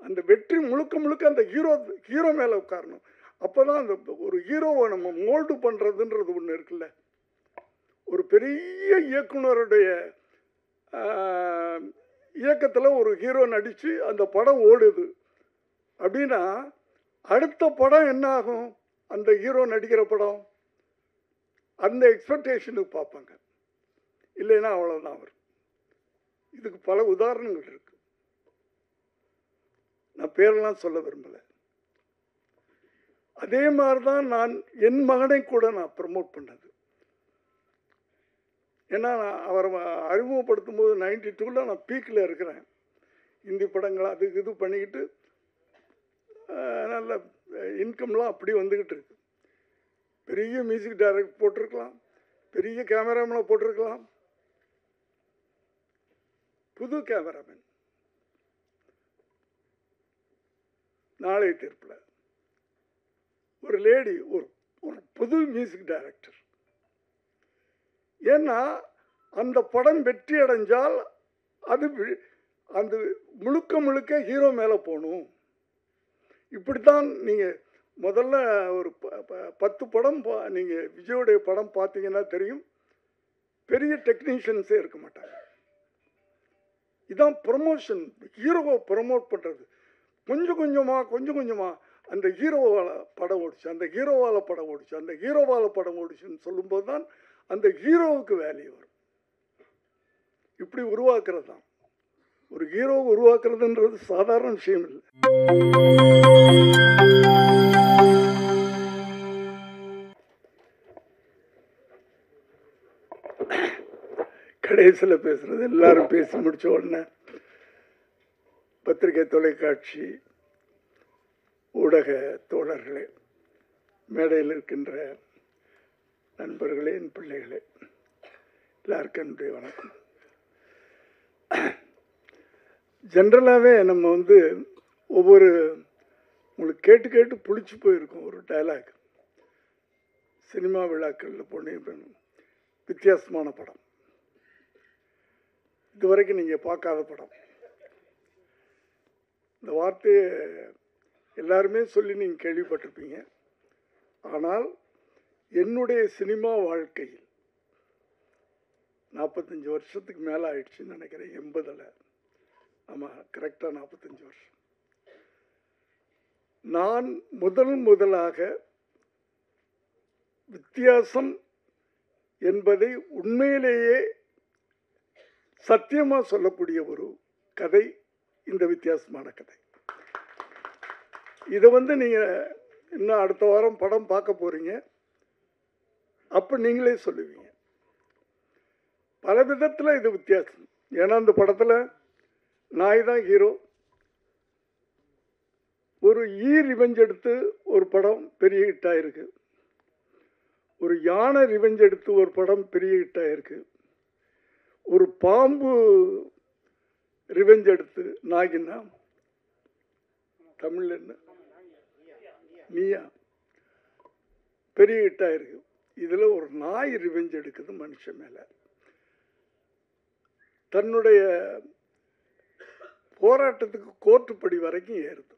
அந்த வெற்றி முழுக்க முழுக்க அந்த ஹீரோ மேலே உட்காரணும். அப்போ தான் அந்த ஒரு ஹீரோவை நம்ம மோல்டு பண்ணுறதுன்றது ஒன்று இருக்குல்ல. ஒரு பெரிய இயக்குனருடைய இயக்கத்தில் ஒரு ஹீரோ நடித்து அந்த படம் ஓடுது அப்படின்னா அடுத்த படம் என்ன ஆகும்? அந்த ஹீரோ நடிக்கிற படம் அந்த எக்ஸ்பெக்டேஷனுக்கு பார்ப்பாங்க. இல்லைன்னா அவ்வளோதான் வரும். இதுக்கு பல உதாரணங்கள் இருக்கு. நான் பேரெல்லாம் சொல்ல விரும்பலை. அதே மாதிரி தான் நான் என் மகனை கூட நான் ப்ரமோட் பண்ணது. ஏன்னா நான் அவரை அறிமுகப்படுத்தும் போது 92 நான் பீக்கில் இருக்கிறேன். ஹிந்தி படங்கள் அது இது பண்ணிக்கிட்டு நல்ல இன்கம்லாம் அப்படி வந்துக்கிட்டு இருக்கு. பெரிய மியூசிக் டைரக்டர் போட்டிருக்கலாம், பெரிய கேமராமேனை போட்டிருக்கலாம். புது கேமராமேன் நாளை தீர்ப்பில் ஒரு லேடி, ஒரு புது மியூசிக் டைரக்டர். ஏன்னா அந்த படம் வெற்றி அடைஞ்சால் அது அந்த முழுக்க முழுக்க ஹீரோ மேலே போகணும். இப்படித்தான் நீங்கள் முதல்ல ஒரு 10 படம் நீங்கள் விஜயோடைய படம் பார்த்தீங்கன்னா தெரியும், பெரிய டெக்னீஷியன்ஸே இருக்க மாட்டாங்க. இதான் ப்ரமோஷன், ஹீரோவை ப்ரமோட் பண்ணுறது. கொஞ்சம் கொஞ்சமாக அந்த ஹீரோவால் படம் ஓடிச்சு, அந்த ஹீரோவால் படம் ஓடிச்சு, அந்த ஹீரோவால் படம் ஓடிச்சுன்னு சொல்லும்போது தான் அந்த ஹீரோவுக்கு வேல்யூ வரும். இப்படி உருவாக்குறது தான். ஒரு ஹீரோவை உருவாக்குறதுன்றது சாதாரண விஷயம் இல்லை. கடைசியில் பேசுகிறது எல்லாரும் பேசி முடித்த உடனே பத்திரிகை, தொலைக்காட்சி, ஊடக தோழர்களே, மேடையில் இருக்கின்ற நண்பர்களே, என் பிள்ளைகளே, எல்லாருக்கும் என்னுடைய வணக்கம். ஜென்ரலாகவே நம்ம ஒவ்வொரு உங்களுக்கு கேட்டு கேட்டு புளிச்சு போயிருக்கோம் ஒரு டைலாக். சினிமா விழாக்களில் போன வித்தியாசமான படம், இதுவரைக்கும் நீங்கள் பார்க்காத படம். இந்த வார்த்தையை எல்லாருமே சொல்லி நீங்கள் கேள்விப்பட்டிருப்பீங்க. ஆனால் என்னுடைய சினிமா வாழ்க்கையில் 45 வருஷத்துக்கு மேலே ஆயிடுச்சுன்னு நினைக்கிறேன். 80ல், ஆமாம், கரெக்டாக 45 வருஷம். நான் முதலாக வித்தியாசம் என்பதை உண்மையிலேயே சத்தியமாக சொல்லக்கூடிய ஒரு கதை இந்த வித்தியாசமான கதை. இதை நீங்கள் இன்னும் அடுத்த வாரம் படம் பார்க்க போகிறீங்க. அப்போ நீங்களே சொல்லுவீங்க. பல விதத்தில் இது வித்தியாசம். ஏன்னா அந்த படத்தில் நாய் தான் ஹீரோ. ஒரு ரிவெஞ்ச் எடுத்து ஒரு படம் பெரிய ஹிட் ஆயிருக்கு. ஒரு யானை ரிவெஞ்ச் எடுத்து ஒரு படம் பெரிய ஹிட் ஆயிருக்கு. ஒரு பாம்பு ரிவெஞ்ச் எடுத்து, நாய்னா தமிழ் என்ன, நீயா, பெரிய ஹிட் ஆயிருக்கு. இதில் ஒரு நாய் ரிவெஞ்ச் எடுக்குது மனுஷன் மேலே. தன்னுடைய போராட்டத்துக்கு கோர்ட்டு படி வரைக்கும் ஏறுது.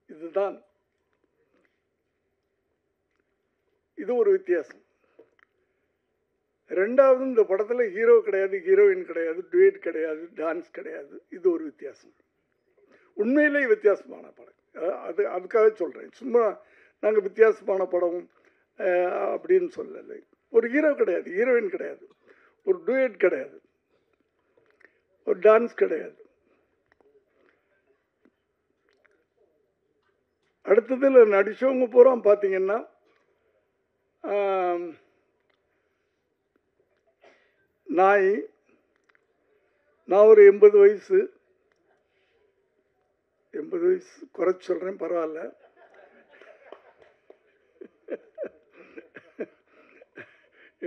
இதுதான் இது ஒரு வித்தியாசம். ரெண்டாவது, இந்த படத்தில் ஹீரோ கிடையாது, ஹீரோயின் கிடையாது, டுவேட் கிடையாது, டான்ஸ் கிடையாது. இது ஒரு வித்தியாசம். உண்மையிலே வித்தியாசமான படம். அதுக்காக சொல்கிறேன். சும்மா நாங்கள் வித்தியாசமான படம் அப்படின்னு சொல்லலை. ஒரு ஹீரோ கிடையாது, ஹீரோயின் கிடையாது, ஒரு டுவேட் கிடையாது, ஒரு டான்ஸ் கிடையாது. அடுத்ததில் நடித்தவங்க பூரா பார்த்தீங்கன்னா நான் ஒரு 80 வயசு குறைச்சி சொல்கிறேன், பரவாயில்ல.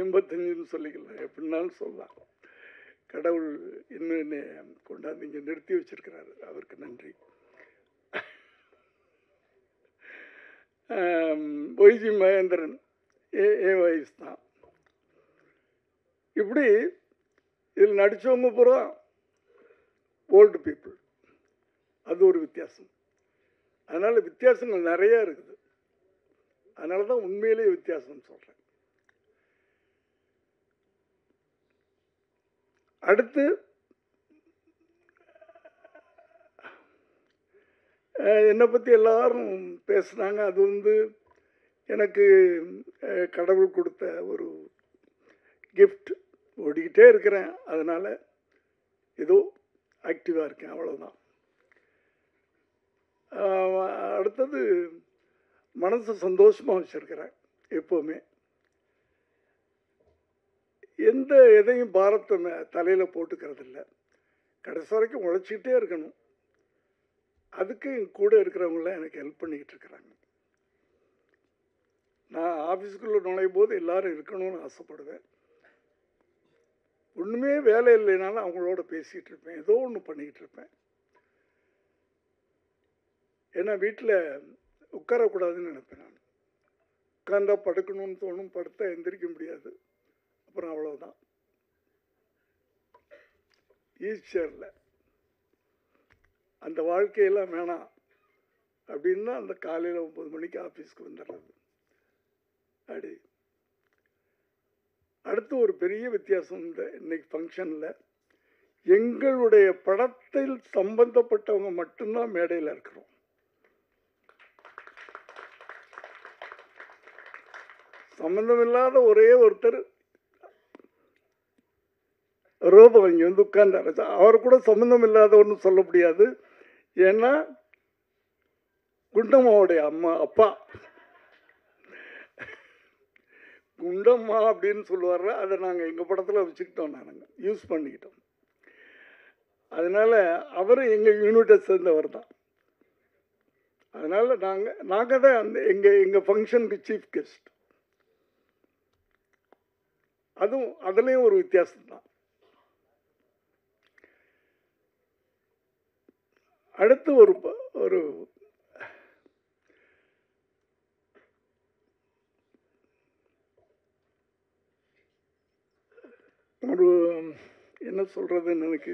85ன்னு சொல்லிக்கலாம், எப்படின்னாலும் சொல்லலாம். கடவுள் இன்னும் என்னை கொண்டாந்து இங்கே நிறுத்தி வச்சிருக்கிறாரு, அவருக்கு நன்றி. ஒய்ஜி மகேந்திரன் என் வயசு தான். இப்படி இதில் நடித்தவங்க பூரா ஓல்டு பீப்புள். வித்தியாசம். அதனால் வித்தியாசங்கள் நிறையா இருக்குது. அதனால தான் உண்மையிலேயே வித்தியாசம் சொல்கிறேன். அடுத்து என்னை பற்றி எல்லாரும் பேசுனாங்க. அது வந்து எனக்கு கடவுள் கொடுத்த ஒரு கிஃப்ட். ஓடிக்கிட்டே இருக்கிறேன், அதனால் ஏதோ ஆக்டிவாக இருக்கேன், அவ்வளோதான். அடுத்தது மனசை சந்தோஷமாக வச்சுருக்கிறேன் எப்போவுமே. எந்த எதையும் பாரத்தை தலையில் போட்டுக்கிறது இல்லை. கடைசி வரைக்கும் உழைச்சிக்கிட்டே இருக்கணும். அதுக்கு என் கூட இருக்கிறவங்களாம் எனக்கு ஹெல்ப் பண்ணிக்கிட்டு இருக்கிறாங்க. நான் ஆஃபீஸுக்குள்ளே நுழையும் போது எல்லோரும் இருக்கணும்னு ஆசைப்படுவேன். ஒன்றுமே வேலை இல்லைனாலும் அவங்களோட பேசிகிட்டு இருப்பேன், ஏதோ ஒன்று பண்ணிக்கிட்டு இருப்பேன். ஏன்னா வீட்டில் உட்காரக்கூடாதுன்னு நினைப்பேன். நான் உட்கார்ந்தா படுக்கணும்னு தோணும், படுத்தா எந்திரிக்க முடியாது. அப்புறம் அவ்வளோதான், ஈஸியரில் அந்த வாழ்க்கையெல்லாம் வேணாம் அப்படின்னா அந்த காலையில் 9 மணிக்கு ஆஃபீஸ்க்கு வந்துடுறது. அப்படி அடுத்து ஒரு பெரிய வித்தியாசம் இந்த இன்னைக்கு ஃபங்க்ஷனில், எங்களுடைய படத்தில் சம்பந்தப்பட்டவங்க மட்டும்தான் மேடையில் இருக்கிறோம். சம்பந்தமில்லாத ஒரே ஒருத்தர் ரோபம் இங்கே வந்து உட்கார்ந்தாரு. அவர் கூட சம்பந்தம் இல்லாதவர்னு சொல்ல முடியாது. ஏன்னா குண்டம்மாவுடைய அப்பா குண்டம்மா அப்படின்னு சொல்லுவார்ல, அதை நாங்கள் எங்கள் படத்தில் வச்சுக்கிட்டோம், நாங்கள் யூஸ் பண்ணிக்கிட்டோம். அதனால் அவரும் எங்கள் யூனிட்டை சேர்ந்தவர் தான். அதனால் நாங்கள் தான் அந்த எங்கள் ஃபங்க்ஷனுக்கு சீஃப் கெஸ்ட். அதுலேயும் ஒரு வித்தியாசம்தான். அடுத்து ஒரு ஒரு என்ன சொல்கிறதுன்னு எனக்கு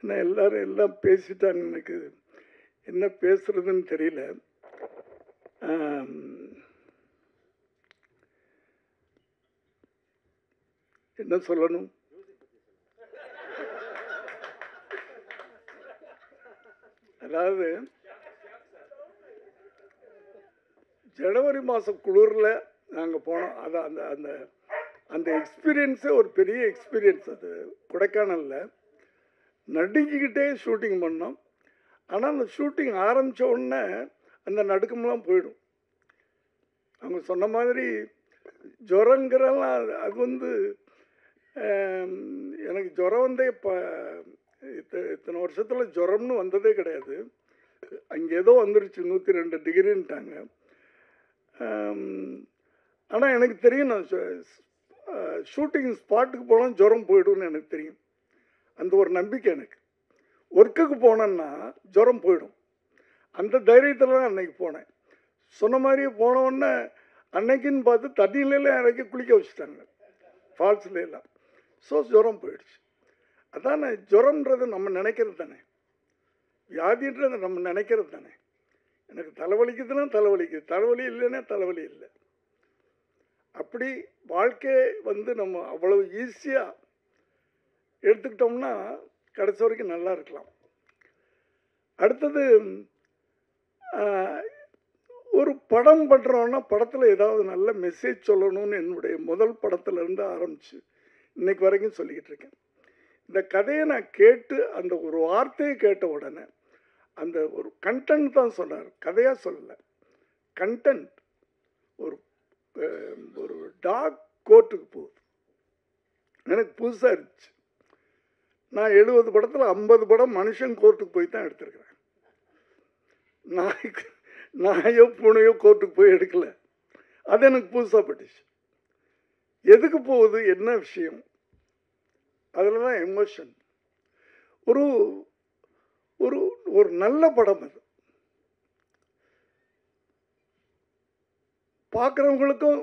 என்ன எல்லாரும் எல்லாம் பேசிட்டாங்க. எனக்கு என்ன பேசுறதுன்னு தெரியல. என்ன சொல்லணும்? அதாவது ஜனவரி மாதம் குளிரில் நாங்கள் போனோம். அது அந்த அந்த அந்த எக்ஸ்பீரியன்ஸே ஒரு பெரிய எக்ஸ்பீரியன்ஸ். அது கொடைக்கானலில் நடுங்கிக்கிட்டே ஷூட்டிங் பண்ணோம். ஆனால் அந்த ஷூட்டிங் ஆரம்பித்த உடனே அந்த நடுக்கமெல்லாம் போயிடும். அவங்க சொன்ன மாதிரி ஜுரங்கிறலாம் அது வந்து எனக்கு ஜுரம் வந்தே இத்தனை வருஷத்தில் ஜுரம்னு வந்ததே கிடையாது. அங்கே ஏதோ வந்துருச்சு 102 டிகிரின்ட்டாங்க. ஆனால் எனக்கு தெரியும், நான் ஷூட்டிங் ஸ்பாட்டுக்கு போனால் ஜுரம் போய்டும்னு எனக்கு தெரியும். அந்த ஒரு நம்பிக்கை எனக்கு. ஒர்க்குக்கு போனேன்னா ஜுரம் போயிடும். அந்த தைரியத்தில் தான் அன்றைக்கி போனேன். சொன்ன மாதிரியே போனோடனே அன்னைக்குன்னு பார்த்து தண்ணியிலலாம் இறக்கி குளிக்க வச்சுட்டாங்க, ஃபால்ஸ்லாம். ஸோ ஜுரம் போயிடுச்சு. அதான் ஜுரம்ன்றது நம்ம நினைக்கிறது தானே, வியாதின்றது நம்ம நினைக்கிறது தானே. எனக்கு தலைவலிக்குதுன்னா தலைவலிக்குது, தலைவலி இல்லைன்னா தலைவலி இல்லை. அப்படி வாழ்க்கை வந்து நம்ம அவ்வளவு ஈஸியாக எடுத்துக்கிட்டோம்னா கடைசி வரைக்கும் நல்லா இருக்கலாம். அடுத்தது ஒரு படம் பண்ணுறோன்னா படத்தில் ஏதாவது நல்ல மெசேஜ் சொல்லணும்னு என்னுடைய முதல் படத்துலேருந்து ஆரம்பித்து இன்னைக்கு வரைக்கும் சொல்லிக்கிட்டு இருக்கேன். இந்த கதையை நான் கேட்டு அந்த ஒரு வார்த்தையை கேட்ட உடனே அந்த ஒரு கண்டென்ட் தான் சொன்னார், கதையாக சொல்லலை. கண்டென்ட் ஒரு டாக் கோர்ட்டுக்கு போகுது. எனக்கு புதுசாக இருந்துச்சு. நான் 70 படத்தில் 50 படம் மனுஷன் கோர்ட்டுக்கு போய் தான் எடுத்திருக்கிறேன். நாயோ பூனையோ கோர்ட்டுக்கு போய் எடுக்கல. அது எனக்கு புதுசாக பட்டுச்சு. எதுக்கு போகுது, என்ன விஷயம், அதில் தான் எமோஷன். ஒரு ஒரு ஒரு நல்ல படம் அது. பார்க்குறவங்களுக்கும்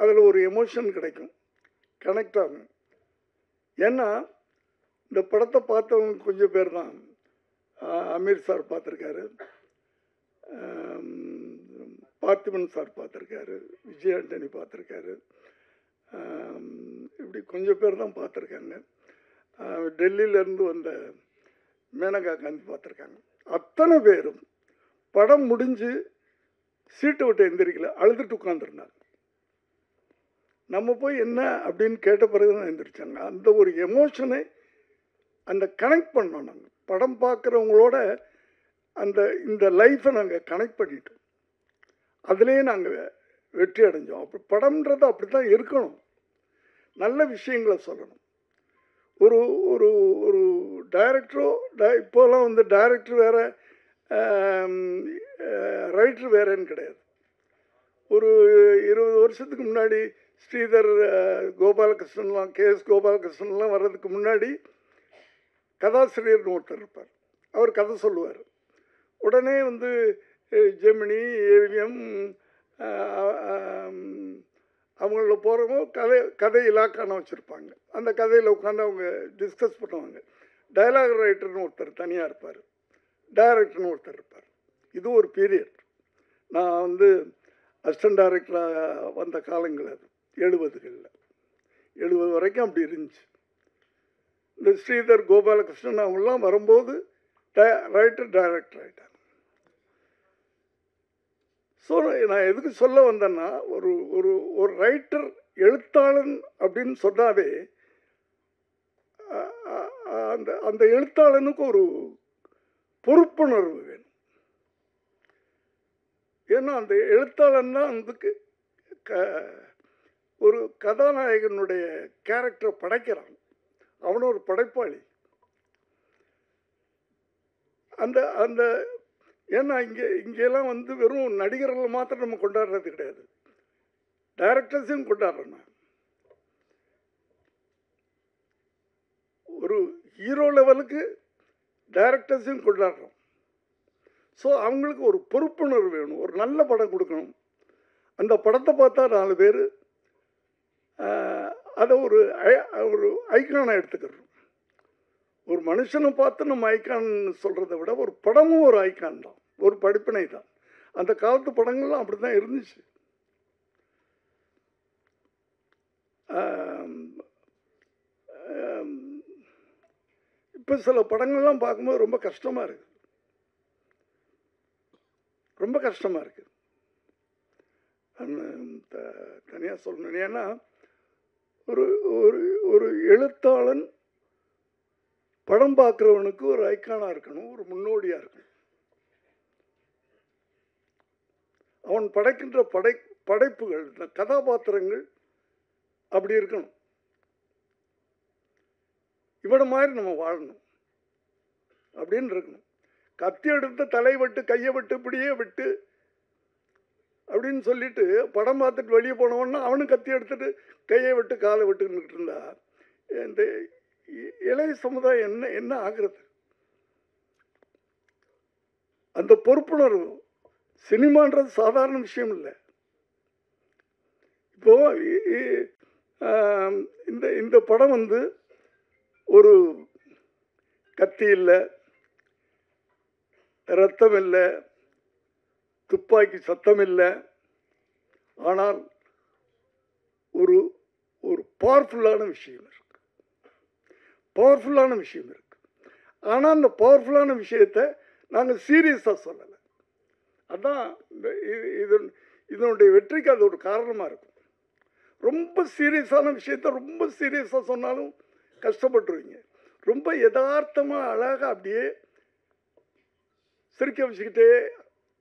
அதில் ஒரு எமோஷன் கிடைக்கும், கனெக்ட் ஆகும். ஏன்னா இந்த படத்தை பார்த்தவங்க கொஞ்சம் பேர் தான். அமீர் சார் பார்த்துருக்காரு, பார்த்திபன் சார் பார்த்துருக்காரு, விஜய் ஆண்டனி பார்த்துருக்காரு, இப்படி கொஞ்சம் பேர் தான் பார்த்துருக்காங்க. டெல்லியிலேருந்து வந்த மேனகா காந்தி பார்த்துருக்காங்க. அத்தனை பேரும் படம் முடிஞ்சு சீட்டை விட்டு எந்திரிக்கல, அழுதுட்டு உட்காந்துருந்தாங்க. நம்ம போய் என்ன அப்படின்னு கேட்ட பிறகு தான் எந்திரிச்சாங்க. அந்த ஒரு எமோஷனை அந்த கனெக்ட் பண்ணோம். நாங்கள் படம் பார்க்குறவங்களோட இந்த லைஃப்பை நாங்கள் கனெக்ட் பண்ணிட்டோம். அதுலேயே நாங்கள் வெற்றி அடைஞ்சோம். அப்படி படம்ன்றது அப்படி தான் இருக்கணும். நல்ல விஷயங்களை சொல்லணும். ஒரு ஒரு ஒரு டைரக்டரோ இப்போலாம் வந்து டைரக்டர் வேறு, ரைட்டர் வேறேன்னு கிடையாது. ஒரு 20 வருஷத்துக்கு முன்னாடி ஸ்ரீதர் கோபாலகிருஷ்ணன்லாம், கேஎஸ் கோபாலகிருஷ்ணன்லாம் வர்றதுக்கு முன்னாடி கதாசிரியர்னு ஒருத்தர் இருப்பார். அவர் கதை சொல்லுவார். உடனே வந்து ஜெமினி, ஏவிஎம் அவங்கள போகிறவங்க கதை இலாக்கான வச்சுருப்பாங்க. அந்த கதையில் உட்காந்து அவங்க டிஸ்கஸ் பண்ணுவாங்க. டைலாக் ரைட்டர்னு ஒருத்தர் தனியாக இருப்பார், டைரக்டர்னு ஒருத்தர் இருப்பார். இது ஒரு பீரியட். நான் வந்து அசிஸ்டன்ட் டைரக்டராக வந்த காலங்கள் அது 70 வரைக்கும் அப்படி இருந்துச்சு. இந்த ஸ்ரீதர் கோபாலகிருஷ்ணன் அவங்களாம் வரும்போது ரைட்டர் டைரக்டர் ஆகிட்டாங்க. ஸோ நான் எதுக்கு சொல்ல வந்தேன்னா, ஒரு ஒரு ஒரு ரைட்டர் எழுத்தாளன் அப்படின்னு சொன்னாவே அந்த எழுத்தாளனுக்கு ஒரு பொறுப்புணர்வு வேணும். ஏன்னா அந்த எழுத்தாளன் தான் அதுக்கு ஒரு கதாநாயகனுடைய கேரக்டரை படைக்கிறான். அவனும் ஒரு படைப்பாளி. அந்த அந்த ஏன்னா இங்கெல்லாம் வந்து வெறும் நடிகர்கள் மாத்திரம் நம்ம கொண்டாடுறது கிடையாது, டைரக்டர்ஸையும் கொண்டாடுறோம். ஒரு ஹீரோ லெவலுக்கு டைரக்டர்ஸையும் கொண்டாடுறோம். ஸோ அவங்களுக்கு ஒரு பொறுப்புணர்வு வேணும். ஒரு நல்ல படம் கொடுக்கணும். அந்த படத்தை பார்த்தா 4 பேர் அதை ஒரு ஐக்கானை எடுத்துக்கிறோம். ஒரு மனுஷனை பார்த்து நம்ம ஐக்கான் சொல்கிறத விட ஒரு படமும் ஒரு ஐக்கான் தான், ஒரு படிப்பினை தான். அந்த காலத்து படங்கள்லாம் அப்படி தான் இருந்துச்சு. இப்போ சில படங்கள்லாம் பார்க்கும்போது ரொம்ப கஷ்டமாக இருக்குது, ரொம்ப கஷ்டமாக இருக்குது. தனியாக சொல்லணும். ஏன்னா ஒரு ஒரு எழுத்தாளன் படம் பார்க்குறவனுக்கு ஒரு ஐக்கானாக இருக்கணும், ஒரு முன்னோடியாக இருக்கணும். அவன் படைக்கின்ற படைப்புகள், கதாபாத்திரங்கள் அப்படி இருக்கணும். இவனை மாதிரி நம்ம வாழணும் அப்படின்னு இருக்கணும். கத்தி எடுத்து தலை வெட்டு, கையை வெட்டு, இப்படியே வெட்டு அப்படின்னு சொல்லிட்டு படம் பார்த்துட்டு வெளியே போனவன்னா அவனும் கத்தி எடுத்துட்டு கையை விட்டு காலை விட்டுக்கிட்டு இருந்தா இந்த இளைய சமுதாயம் என்ன ஆகிறது? அந்த பொறுப்புணர்வு. சினிமான்றது சாதாரண விஷயம் இல்லை. இப்போ இந்த படம் வந்து ஒரு கத்தி இல்லை, ரத்தம் இல்லை, துப்பாக்கி சத்தம் இல்லை, ஆனால் ஒரு ஒரு பவர்ஃபுல்லான விஷயம் இருக்கு, பவர்ஃபுல்லான விஷயம் இருக்கு. ஆனால் அந்த பவர்ஃபுல்லான விஷயத்தை நாங்கள் சீரியஸாக சொல்லலை. அதுதான் இதனுடைய வெற்றிக்கு அது ஒரு காரணமாக இருக்கும். ரொம்ப சீரியஸான விஷயத்த ரொம்ப சீரியஸாக சொன்னாலும் கஷ்டப்பட்டுருவீங்க. ரொம்ப யதார்த்தமாக அழகாக அப்படியே சிரிக்க வச்சுக்கிட்டே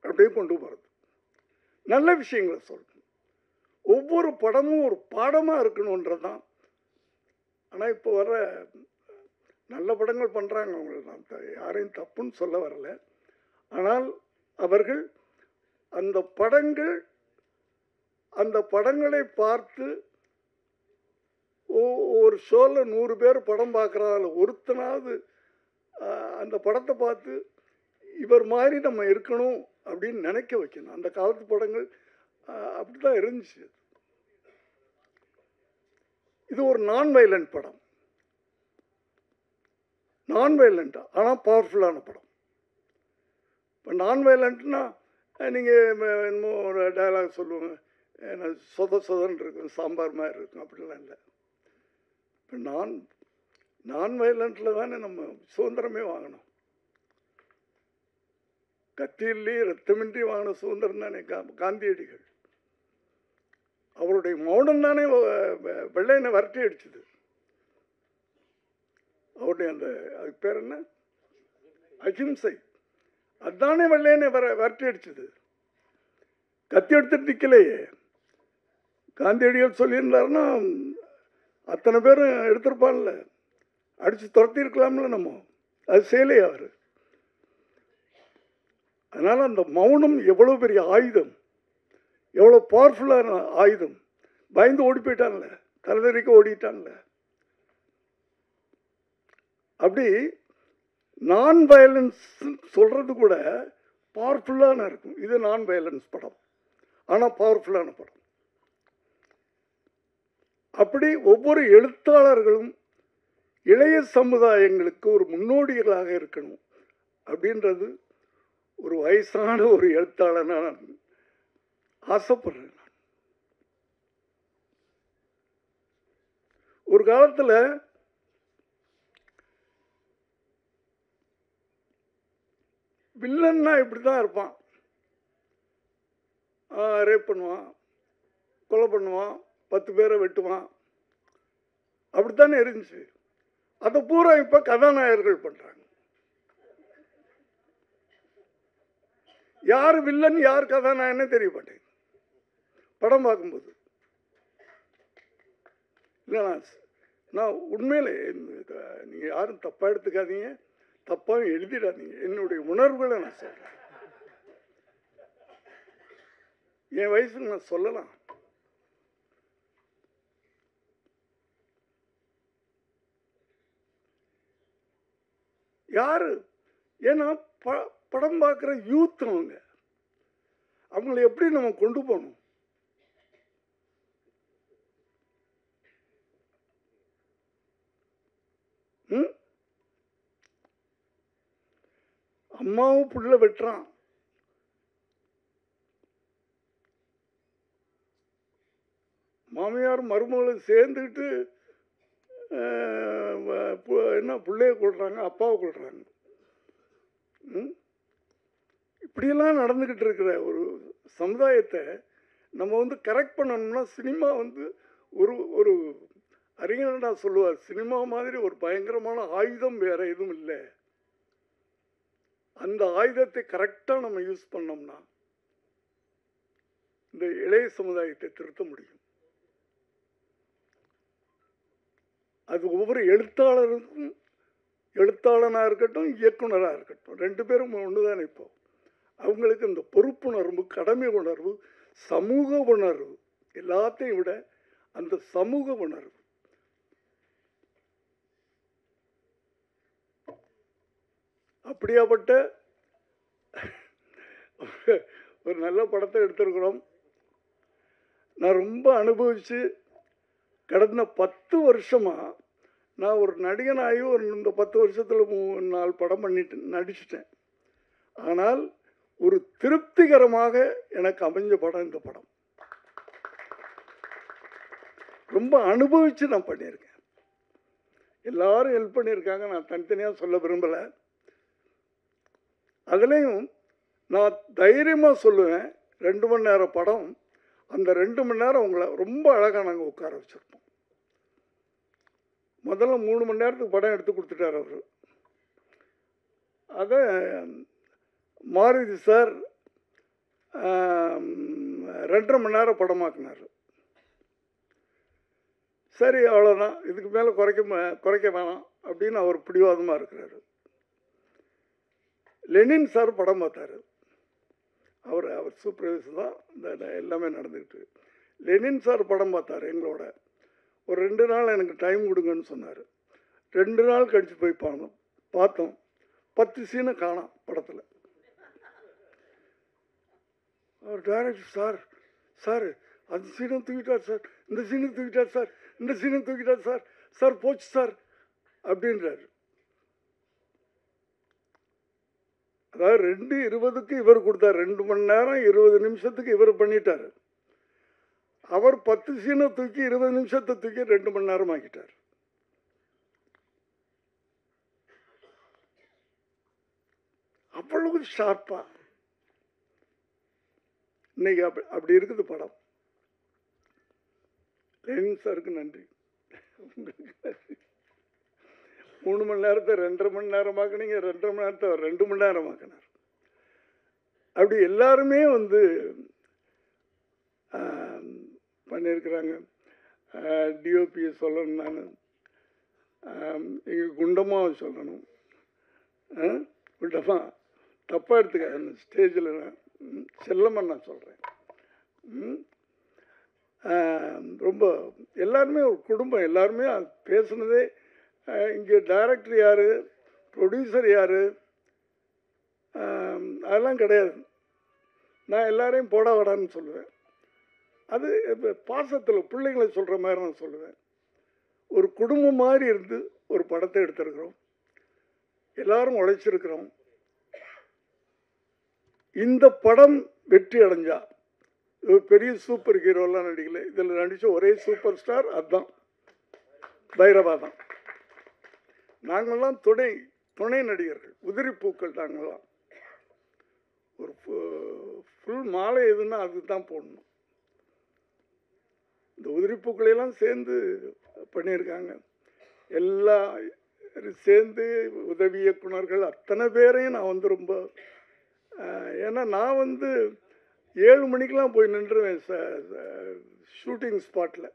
அப்படியே கொண்டு போகிறது, நல்ல விஷயங்களை சொல்லணும். ஒவ்வொரு படமும் ஒரு பாடமாக இருக்கணுன்றது தான். ஆனால் இப்போ வர நல்ல படங்கள் பண்ணுறாங்க, அவங்களை நான் யாரையும் தப்புன்னு சொல்ல வரல. ஆனால் அவர்கள் அந்த படங்களை பார்த்து ஒரு ஷோவில் 100 பேர் படம் பார்க்குறாங்க, ஒருத்தனாவது அந்த படத்தை பார்த்து இவர் மாதிரி நம்ம இருக்கணும் அப்படின்னு நினைக்க வைக்கணும். அந்த காலத்து படங்கள் அப்படி தான் இருந்துச்சு. இது ஒரு நான் வயலண்ட் படம், நான் வயலண்ட்டாக ஆனால் பவர்ஃபுல்லான படம். இப்போ நான் வயலண்ட்னா நீங்கள் என்னமோ ஒரு டயலாக் சொல்லுவாங்க, சொதன்னு இருக்கும், சாம்பார் மாதிரி இருக்கும், அப்படிலாம் இல்லை. இப்போ நான் வயலண்ட்டில் தானே நம்ம சுதந்திரமே வாங்கணும். கத்தியிலேயே ரத்தமின்றி வாங்கின சுதந்திரம் தானே காந்தியடிகள். அவருடைய மௌனம் தானே வெள்ளையனை வரட்டி அடிச்சது. அவருடைய அந்த அதுக்கு பேர் என்ன, அஹிம்சை, அதுதானே வெள்ளையனை வரட்டி அடிச்சது. கத்தி எடுத்துட்டு நிற்கலையே. காந்தியடிகள் சொல்லியிருந்தாருன்னா அத்தனை பேரும் எடுத்திருப்பான்ல, அடித்து துரத்தி இருக்கலாம்ல. நம்ம அது செய்யலையே அவர். அதனால் அந்த மௌனம் எவ்வளோ பெரிய ஆயுதம், எவ்வளோ பவர்ஃபுல்லான ஆயுதம். பயந்து ஓடி போயிட்டான்ல, தலைதறிக்க ஓடிட்டான்ல. அப்படி நான் வயலன்ஸ் சொல்கிறது கூட பவர்ஃபுல்லான இருக்கும். இது நான் வயலன்ஸ் படம், ஆனால் பவர்ஃபுல்லான படம். அப்படி ஒவ்வொரு எழுத்தாளர்களும் இளைய சமுதாயங்களுக்கு ஒரு முன்னோடிகளாக இருக்கணும் அப்படின்றது ஒரு வயசான ஒரு எழுத்தாளனா நான் ஆசைப்படுறேன். ஒரு காலத்தில் வில்லன்னா இப்படி தான் இருப்பான். ரேப் பண்ணுவான், கொலை பண்ணுவான், 10 பேரை வெட்டுவான், அப்படித்தானே இருந்துச்சு. அதை பூரா இப்போ கதாநாயகர்கள் பண்ணுறாங்க. யார் வில்லன் யார் கதாநாயகனே தெரிய மாட்டேங்குது படம் பார்க்கும்போது. இல்லை, நான் உண்மையிலே நீங்கள் யாரும் தப்பாக எடுத்துக்காதீங்க, தப்பாக எழுதிடாதீங்க. என்னுடைய உணர்வுகளை நான் சொல்கிறேன். என் வயசுக்கு நான் சொல்லலாம். யாரு, ஏன்னா படம் பார்க்குற யூத் அவங்களை எப்படி நம்ம கொண்டு போகணும்? அம்மாவும் புள்ள வெட்டுறான், மாமியார் மருமகளும் சேர்ந்துக்கிட்டு என்ன பிள்ளைய கொள்றாங்க, அப்பாவை கொள்றாங்க. இப்படியெல்லாம் நடந்துக்கிட்டு இருக்கிற ஒரு சமுதாயத்தை நம்ம கரெக்ட் பண்ணணும்னா சினிமா ஒரு ஒரு அறிஞர்டா சொல்லுவார், சினிமா மாதிரி ஒரு பயங்கரமான ஆயுதம் வேற எதுவும் இல்லை. அந்த ஆயுதத்தை கரெக்டாக நம்ம யூஸ் பண்ணோம்னா இந்த இளைய சமுதாயத்தை திருத்த முடியும். அது ஒவ்வொரு எழுத்தாளருக்கும், எழுத்தாளனாக இருக்கட்டும் இயக்குனராக இருக்கட்டும், 2 பேரும் ஒன்று தானே. இப்போ அவங்களுக்கு இந்த பொறுப்புணர்வு, கடமை உணர்வு, சமூக உணர்வு, எல்லாத்தையும் விட அந்த சமூக உணர்வு. அப்படியாப்பட்ட ஒரு நல்ல படத்தை எடுத்திருக்கிறோம். நான் ரொம்ப அனுபவித்து கடந்த 10 வருஷமாக நான் ஒரு நடிகனாகி இந்த 10 வருஷத்தில் 4 படம் நடிச்சிட்டேன். ஆனால் ஒரு திருப்திகரமாக எனக்கு அமைஞ்ச படம் இந்த படம். ரொம்ப அனுபவித்து நான் பண்ணியிருக்கேன். எல்லாரும் ஹெல்ப் பண்ணியிருக்காங்க, நான் தனித்தனியாக சொல்ல விரும்பலை. அதுலேயும் நான் தைரியமாக சொல்லுவேன், 2 மணி நேரம் படம், அந்த 2 மணி நேரம் உங்களை ரொம்ப அழகாக நாங்கள் உட்கார வச்சுருப்போம். முதல்ல 3 மணி நேரத்துக்கு படம் எடுத்து கொடுத்துட்டார் அவர். அதை மாருதி சார் 2.5 மணி நேரம் படமாக்குனார். சரி, அவ்வளோதான், இதுக்கு மேலே குறைக்க வேணாம் அப்படின்னு அவர் பிடிவாதமாக இருக்கிறார். லெனின் சார் படம் பார்த்தார். அவர் சூப்பர்வைசர் தான் இந்த எல்லாமே நடந்துக்கிட்டு. லெனின் சார் படம் பார்த்தார் எங்களோட. ஒரு 2 நாள் எனக்கு டைம் கொடுங்கன்னு சொன்னார். 2 நாள் கழித்து போய் பார்த்தோம். 10 சீனை காணோம் படத்தில். அவர் டைரக்டர், சார் அந்த சீனும் தூக்கிட்டார் சார், இந்த சீனும் தூக்கிட்டார் சார், இந்த சீனும் தூக்கிட்டார் சார் போச்சு சார் அப்படின்றார். அதாவது 2:20க்கு இவர் கொடுத்தார், 2 மணி நேரம் 20 நிமிஷத்துக்கு இவர் பண்ணிட்டார். அவர் 10 சீனை தூக்கி 20 நிமிஷத்தை தூக்கி 2 மணி நேரம் ஆக்கிட்டார். அவ்வளவு ஷார்ப்பா இன்னைக்கு அப்படி இருக்குது படம். லெனின் சாருக்கு நன்றி. 3 மணி நேரத்தை 2.5 மணி நேரமாக்குனீங்க, 2.5 மணி நேரத்தை 2 மணி நேரமாக்கினார். அப்படி எல்லாருமே பண்ணியிருக்கிறாங்க. டிஓபியை சொல்லணும், நான் எங்கள் குண்டம்மாவை சொல்லணும். குண்டம்மா தப்பாக எடுத்துக்க, ஸ்டேஜில் செல்லம்மா நான் சொல்கிறேன். ரொம்ப எல்லாருமே ஒரு குடும்பம், எல்லாருமே பேசுனதே. இங்கே டைரக்டர் யார், ப்ரொடியூசர் யார், அதெல்லாம் கிடையாது. நான் எல்லாரையும் போட வாடான்னு சொல்லுவேன். அது பாசத்தில் பிள்ளைங்களை சொல்கிற மாதிரி நான் சொல்லுவேன். ஒரு குடும்பம் மாதிரி இருந்து ஒரு படத்தை எடுத்திருக்கிறோம், எல்லாரும் உழைச்சிருக்கிறோம். இந்த படம் வெற்றி அடைஞ்சா, பெரிய சூப்பர் ஹீரோலாம் நடிக்கல, இதில் நடித்த ஒரே சூப்பர் ஸ்டார் அதுதான், பைரவா தான். நாங்கள்லாம் துணை நடிகர்கள், உதிரி பூக்கள். நாங்கள்லாம் ஒரு ஃபுல் மாலை எதுன்னா அதுக்கு தான் போடணும். இந்த உதிரி பூக்களையெல்லாம் சேர்ந்து பண்ணியிருக்காங்க. எல்லாம் சேர்ந்து உதவி இயக்குனர்கள் அத்தனை பேரையும் நான் ரொம்ப, ஏன்னா நான் 7 மணிக்கெலாம் போய் நின்றுவேன் ஷூட்டிங் ஸ்பாட்டில்.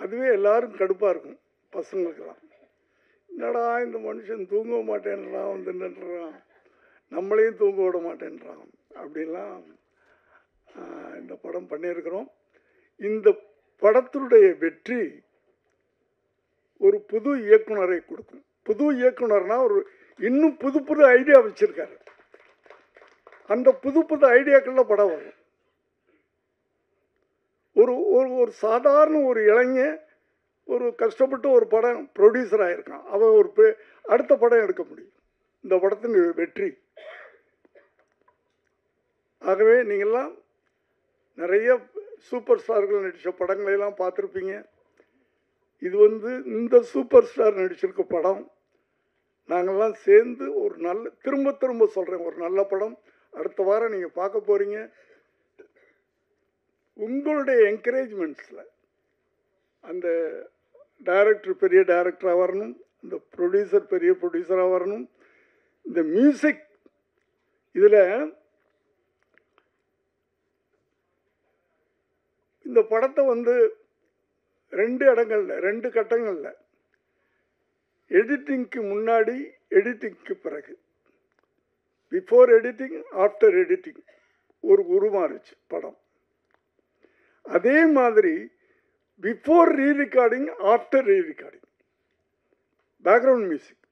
அதுவே எல்லாரும் கடுப்பாக இருக்கும் பசங்களுக்கெல்லாம். என்னடா இந்த மனுஷன் தூங்க மாட்டேன்றான், நின்றுறான், நம்மளையும் தூங்க விட மாட்டேன்றான் அப்படின்லாம் இந்த படம் பண்ணியிருக்கிறோம். இந்த படத்தினுடைய வெற்றி ஒரு புது இயக்குனரை கொடுக்கும். புது இயக்குனர்னா இன்னும் புது ஐடியா வச்சிருக்காரு. அந்த புது ஐடியாக்கள்ல படம் வரும். ஒரு சாதாரண ஒரு இளைஞன் ஒரு கஷ்டப்பட்டு ஒரு படம் ப்ரொடியூசர் ஆகியிருக்கான், அவன் அடுத்த படம் எடுக்க முடியும். இந்த படத்தின் வெற்றி. ஆகவே நீங்கள்லாம் நிறைய சூப்பர் ஸ்டார்கள் நடித்த படங்களையெல்லாம் பார்த்துருப்பீங்க. இது இந்த சூப்பர் ஸ்டார் நடிச்சிருக்க படம். நாங்கள்லாம் சேர்ந்து ஒரு நல்ல, திரும்ப சொல்கிறேன், ஒரு நல்ல படம் அடுத்த வாரம் நீங்கள் பார்க்க போகிறீங்க. உங்களுடைய என்கரேஜ்மெண்ட்ஸில் அந்த டைரக்டர் பெரிய டைரக்டராக வரணும், இந்த ப்ரொடியூசர் பெரிய ப்ரொடியூசராக வரணும். இந்த மியூசிக் இதில் இந்த படத்தை 2 இடங்கள்ல 2 கட்டங்களில், எடிட்டிங்க்கு முன்னாடி, எடிட்டிங்க்கு பிறகு, பிஃபோர் எடிட்டிங் ஆஃப்டர் எடிட்டிங் உருமாறுச்சு படம். அதே மாதிரி பிஃபோர் ரீ ரெக்கார்டிங் ஆஃப்டர் ரீ ரெக்கார்டிங் பேக்ரவுண்ட் மியூசிக்.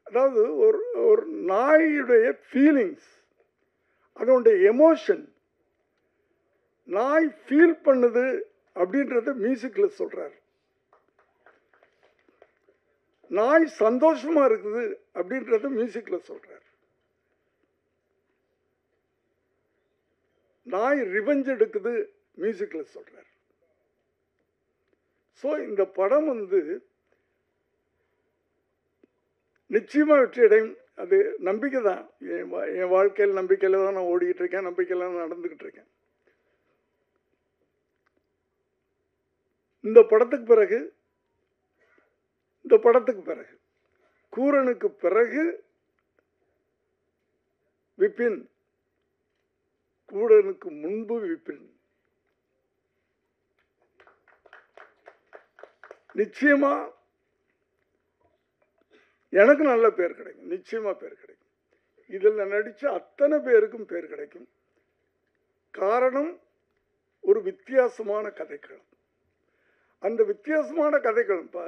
அதாவது ஒரு நாயுடைய ஃபீலிங்ஸ், அதனுடைய எமோஷன், நாய் ஃபீல் பண்ணுது அப்படின்றத மியூசிக்கில் சொல்கிறார். நாய் சந்தோஷமாக இருக்குது அப்படின்றத மியூசிக்கில் சொல்கிறார். நாய் ரிவெஞ்ச் எடுக்குது மியூசிக்கில் சொல்கிறார். ஸோ இந்த படம் நிச்சயமாக வெற்றி அடையும். அது நம்பிக்கை தான். என் வாழ்க்கையில் நம்பிக்கையில் தான் நான் ஓடிக்கிட்டு இருக்கேன், நம்பிக்கையில் நான் நடந்துக்கிட்டு இருக்கேன். இந்த படத்துக்கு பிறகு கூரனுக்கு பிறகு விபின், கூரனுக்கு முன்பு விபின். நிச்சயமா எனக்கு நல்ல பேர் கிடைக்கும், நிச்சயமா பேர் கிடைக்கும். இதில் நடித்த அத்தனை பேருக்கும் பேர் கிடைக்கும். காரணம் ஒரு வித்தியாசமான கதைக்களம். அந்த வித்தியாசமான கதைக்களம் இப்போ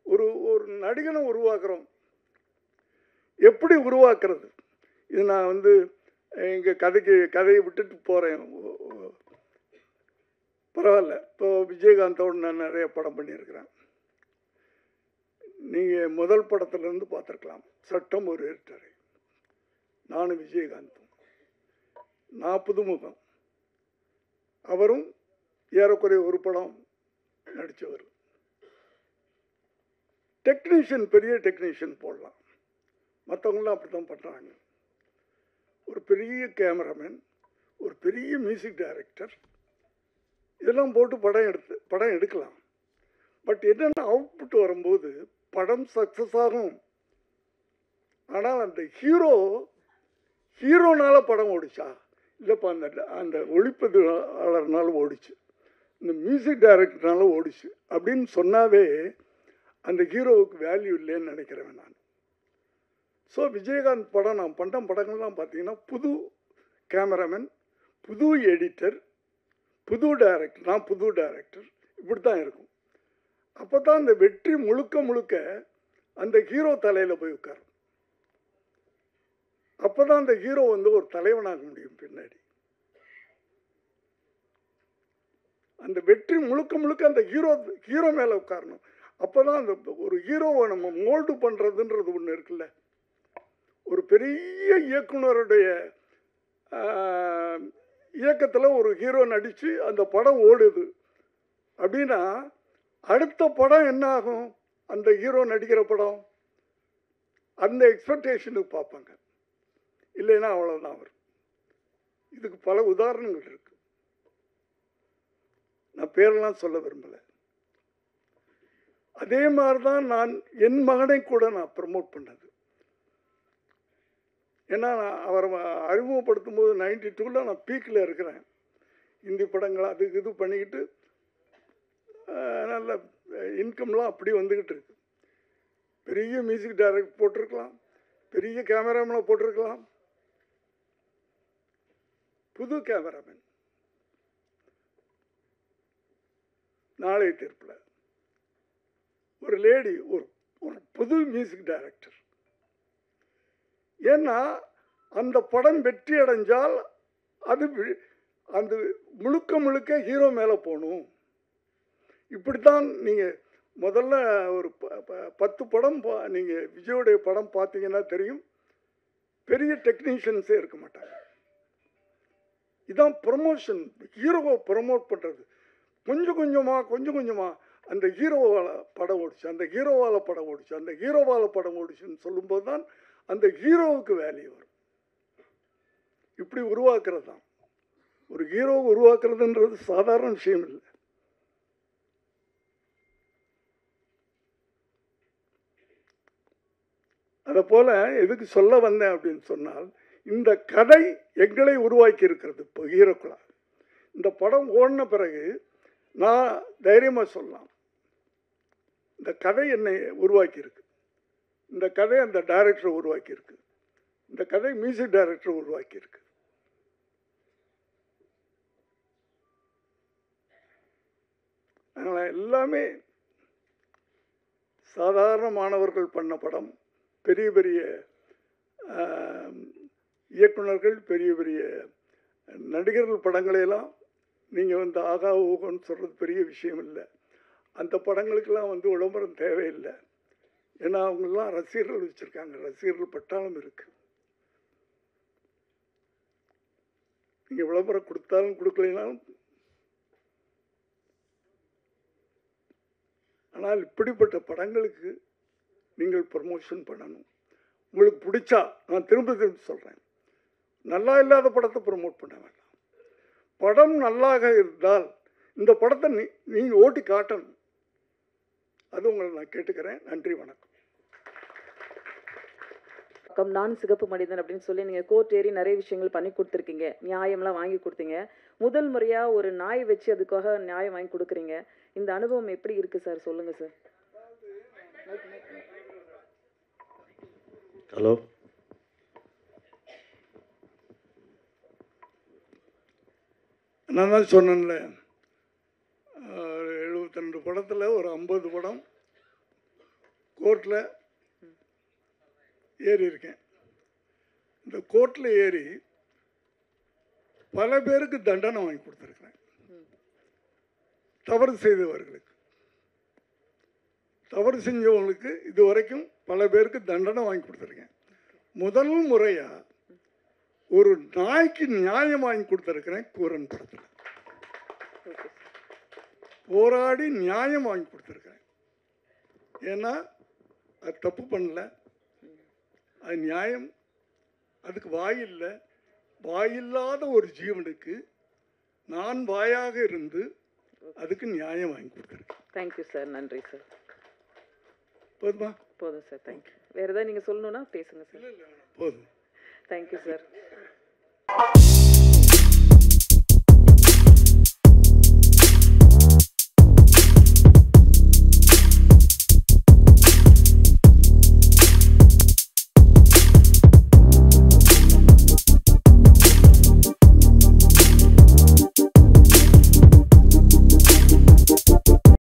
ஒரு நடிகனை உருவாக்குறோம். எப்படி உருவாக்குறது? இது நான் எங்கள் கதையை விட்டுட்டு போகிறேன், பரவாயில்ல. இப்போ விஜயகாந்தோடு நான் நிறைய படம் பண்ணியிருக்கிறேன். நீங்கள் முதல் படத்துலேருந்து பார்த்துருக்கலாம், சட்டம் ஒரு இருட்டறை. நானும் விஜயகாந்தும் 40 முகம். அவரும் ஏறக்குறைய ஒரு படம் நடித்தவர். டெக்னீஷியன் பெரிய டெக்னீஷியன் போடலாம், மற்றவங்களாம் அப்படி தான் பண்ணுறாங்க. ஒரு பெரிய கேமராமேன், ஒரு பெரிய மியூசிக் டைரக்டர், இதெல்லாம் போட்டு படம் எடுக்கலாம். பட் என்னென்ன அவுட்புட் வரும்போது படம் சக்ஸஸ் ஆகும். ஆனால் அந்த ஹீரோனால படம் ஓடிச்சா, இல்லைப்பா அந்த ஒளிப்பதிவாளர்னால ஓடிச்சு, இந்த மியூசிக் டைரக்டர்னால ஓடிச்சு அப்படின்னு சொன்னாவே அந்த ஹீரோவுக்கு வேல்யூ இல்லைன்னு நினைக்கிறேன் நான். ஸோ விஜயகாந்த் படம் நான் பண்ண படங்கள்லாம் பார்த்தீங்கன்னா புது கேமராமேன், புது எடிட்டர், புது டைரக்டர், நான் புது டைரக்டர், இப்படி தான் இருக்கும். அப்போ தான் அந்த வெற்றி முழுக்க அந்த ஹீரோ தலையில் போய் உட்காரும். அப்போ தான் அந்த ஹீரோ வந்து ஒரு தலைவனாக முடியும் பின்னாடி. அந்த வெற்றி முழுக்க அந்த ஹீரோ மேலே உட்காரணும். அப்போ தான் அந்த ஒரு ஹீரோவை நம்ம மோல்டு பண்ணுறதுன்றது ஒன்று இருக்குல்ல. ஒரு பெரிய இயக்குனருடைய இயக்கத்தில் ஒரு ஹீரோ நடித்து அந்த படம் ஓடுது அப்படின்னா அடுத்த படம் என்ன ஆகும்? அந்த ஹீரோ நடிக்கிற படம் அந்த எக்ஸ்பெக்டேஷனுக்கு பார்ப்பாங்க. இல்லைன்னா அவ்வளோதான் வரும். இதுக்கு பல உதாரணங்கள் இருக்கு, நான் பேரெல்லாம் சொல்ல விரும்பலை. அதே மாதிரி தான் நான் என் மகனை கூட நான் ப்ரமோட் பண்ணது. ஏன்னா நான் அவரை அறிமுகப்படுத்தும் போது 92 நான் பீக்கில் இருக்கிறேன். ஹிந்தி படங்கள் அது இது பண்ணிக்கிட்டு நல்ல இன்கம்லாம் அப்படி வந்துக்கிட்டு இருக்கு. பெரிய மியூசிக் டைரக்டர் போட்டிருக்கலாம், பெரிய கேமராமேனை போட்டிருக்கலாம். புது கேமராமேன் நாளைய தீர்ப்பில் ஒரு லேடி, ஒரு புது மியூசிக் டைரக்டர். ஏன்னா அந்த படம் வெற்றி அடைஞ்சால் அது அந்த முழுக்க ஹீரோ மேலே போகணும். இப்படித்தான் நீங்கள் முதல்ல ஒரு 10 படம் நீங்கள் விஜயோடைய படம் பார்த்தீங்கன்னா தெரியும், பெரிய டெக்னீஷியன்ஸே இருக்க மாட்டாங்க. இதான் ப்ரமோஷன், ஹீரோவை ப்ரமோட் பண்ணுறது. கொஞ்சம் கொஞ்சமாக அந்த ஹீரோவால் படம் ஓடிச்சு, அந்த ஹீரோவால் படம் ஓடிச்சு, அந்த ஹீரோவால் படம் ஓடிச்சுன்னு சொல்லும்போது தான் அந்த ஹீரோவுக்கு வேல்யூ வரும். இப்படி உருவாக்குறது தான். ஒரு ஹீரோவை உருவாக்குறதுன்றது சாதாரண விஷயம் இல்லை. அதை போல் எதுக்கு சொல்ல வந்தேன் அப்படின்னு சொன்னால், இந்த கதை எங்களை உருவாக்கி இருக்கிறது. இப்போ ஹீரோக்குள்ளா இந்த படம் ஓடின பிறகு நான் தைரியமாக சொல்லலாம், இந்த கதை என்னை உருவாக்கியிருக்கு, இந்த கதை அந்த டைரக்டரை உருவாக்கியிருக்கு, இந்த கதை மியூசிக் டைரக்டரை உருவாக்கியிருக்கு. அதனால் எல்லாமே சாதாரண மாணவர்கள் பண்ண படம், பெரிய பெரிய இயக்குநர்கள், பெரிய நடிகர்கள் படங்களையெல்லாம் நீங்கள் வந்து ஆகா ஊகன்னு சொல்கிறது பெரிய விஷயம் இல்லை. அந்த படங்களுக்கெல்லாம் வந்து விளம்பரம் தேவையில்லை. ஏன்னா அவங்கெல்லாம் ரசிகர்கள் வச்சுருக்காங்க, ரசிகர்கள் பட்டாளம் இருக்குது. நீங்கள் விளம்பரம் கொடுத்தாலும் கொடுக்கலைனாலும். ஆனால் இப்படிப்பட்ட படங்களுக்கு நீங்கள் ப்ரமோஷன் பண்ணணும். உங்களுக்கு பிடிச்சா, நான் திரும்ப சொல்கிறேன், நல்லா இல்லாத படத்தை ப்ரமோட் பண்ண வேண்டாம். படம் நல்லாக இருந்தால் இந்த படத்தை நீங்கள் ஓட்டி காட்டணும். அது உங்களை நான் கேட்டுக்கிறேன். நன்றி, வணக்கம். நான் சிகப்பு மனிதன் அப்படின்னு சொல்லி நீங்கள் கோர்ட் ஏறி நிறைய விஷயங்கள் பண்ணி கொடுத்துருக்கீங்க, நியாயம்லாம் வாங்கி கொடுத்தீங்க. முதல் முறையாக ஒரு நாய் வச்சு அதுக்காக நியாயம் வாங்கி கொடுக்குறீங்க. இந்த அனுபவம் எப்படி இருக்குது சார்? சொல்லுங்கள் சார். ஹலோ, நான் தான் சொன்னேன்ல, 72 படத்தில் ஒரு 50 படம் கோர்ட்டில் ஏறி இருக்கேன். இந்த கோர்ட்டில் ஏறி பல பேருக்கு தண்டனை வாங்கி கொடுத்துருக்குறேன். தவறு செய்தவர்களுக்கு, தவறு செஞ்சவங்களுக்கு இது வரைக்கும் பல பேருக்கு தண்டனை வாங்கி கொடுத்துருக்கேன். முதல் முறையாக ஒரு நாய்க்கு நியாயம் வாங்கி கொடுத்துருக்கிறேன் கூரன் படத்தில். Okay sir. போராடி நியாயம் வாங்கி கொடுத்துருக்கிறேன். ஏன்னா அது தப்பு பண்ணல, அது நியாயம். அதுக்கு வாயில்லை. வாயில்லாத ஒரு ஜீவனுக்கு நான் வாயாக இருந்து அதுக்கு நியாயம் வாங்கி கொடுத்துருக்கேன். Thank you sir. நன்றி சார். போதுமா? போதும் சார். தேங்க்யூ. வேறு ஏதாவது நீங்கள் சொல்லணுன்னா பேசுங்க சார். இல்லை இல்லை போதும். Thank you sir.